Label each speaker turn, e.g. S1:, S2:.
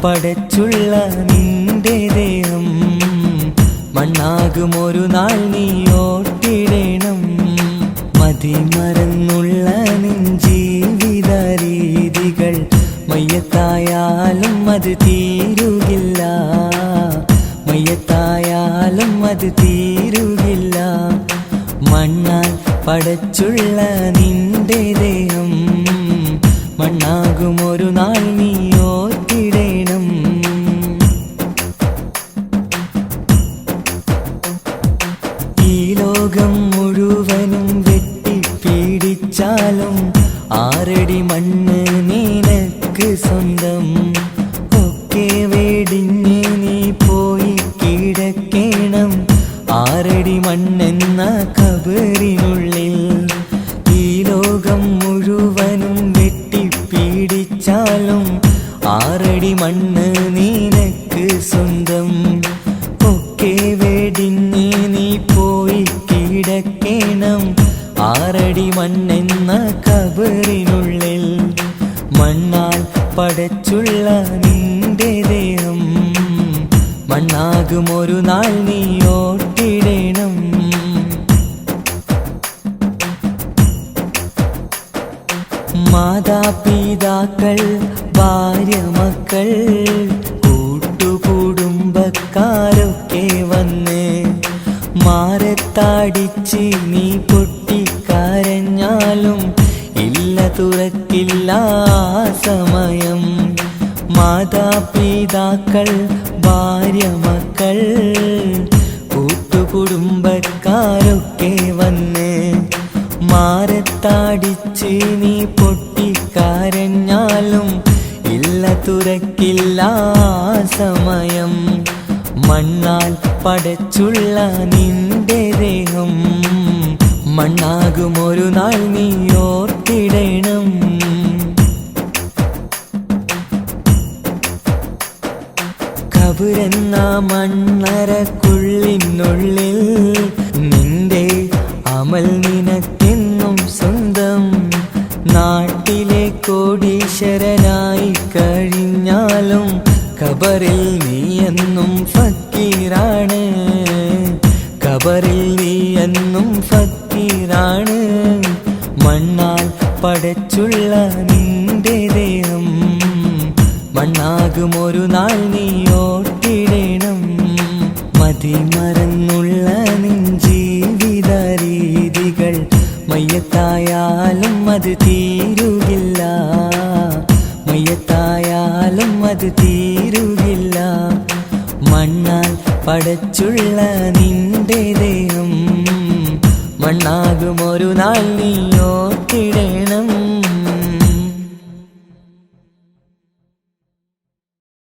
S1: പടച്ചുള്ള നിന്റെ ദേഹം മണ്ണാകുമൊരു നാൾ നീ ഓട്ടിടണം. മതിമറന്നുള്ള നിൻ ജീവിത രീതികൾ മയ്യത്തായാലും അത് തീരുകില്ല, മയ്യത്തായാലും അത് തീരുകില്ല. മണ്ണാൽ പടച്ചുള്ള നിന്റെ ദേഹം മണ്ണാകുമൊരു നാൾ നീ ഓർത്തിടണം. ഈ ലോകം മുഴുവനും വെട്ടിപ്പീഡിച്ചാലും 6 അടി മണ്ണ് നിനക്ക് സ്വന്തം. ഒക്കെ വെടിഞ്ഞ് നീ പോയി കിടക്കണം 6 അടി മണ്ണെന്ന ഖബറിനുള്ളിൽ. ഈ ലോകം മുഴുവനും വെട്ടിപ്പീഡിച്ചാലും 6 അടി മണ്ണ് നിനക്ക് സ്വന്തം. ഒക്കെ വെടിഞ്ഞ് നീ പോയി കിടക്കണം 6 അടി മണ്ണെന്ന ഖബറിനുള്ളിൽ. മണ്ണാൽ പടച്ചുള്ള നിന്റെ ദേഹം മണ്ണാകുമൊരു നാൾ നീ ഓട്ടിടണം. മാതാപിതാക്കൾ, ഭാര്യ, മക്കൾ, കൂട്ടുകുടുംബക്കാരൊക്കെ വന്ന് മാറത്തടിച്ച് നീ പൊട്ടിക്കരഞ്ഞാലും ഇല്ല തുറക്കില്ല സമയം. മാതാപിതാക്കൾ, ഭാര്യ, മക്കൾ, കൂട്ടുകുടുംബക്കാരൊക്കെ വന്ന് മാറത്തടിച്ച് നീ പൊട്ടിക്കരഞ്ഞാലും ഇല്ല തുറക്കില്ല സമയം. മണ്ണാൽ പടച്ചുള്ള നിന്റെ ദേഹം മണ്ണാകുമൊരു നാൾ നീ ഓർത്തിടണം. ഖബറെന്ന മണ്ണറക്കുള്ളിനുള്ളിൽ നിന്റെ അമൽ നിനക്കെന്നും സ്വന്തം. നാട്ടിലെ കോടീശ്വരനായി കഴിഞ്ഞാലും ഖബറിൽ നീ എന്നും ഫക്കീറാണ്, ഖബറിൽ നീ എന്നും ഫക്കീറാണ്. മണ്ണാൽ പടച്ചുള്ള നിന്റെ ദേഹം മണ്ണാകുമൊരു നാൾ നീ ഓട്ടിടണം. മതിമറന്നുള്ള നിൻ ജീവിത രീതികൾ മയ്യത്തായാലും അത് തീരുകില്ല, മയ്യത്തായാലും അത് തീരുകില്ല. മണ്ണാൽ പടച്ചുള്ള നിന്റെ ദേഹം മണ്ണാകുമൊരു നാൾ നീ ഓർത്തിടണം.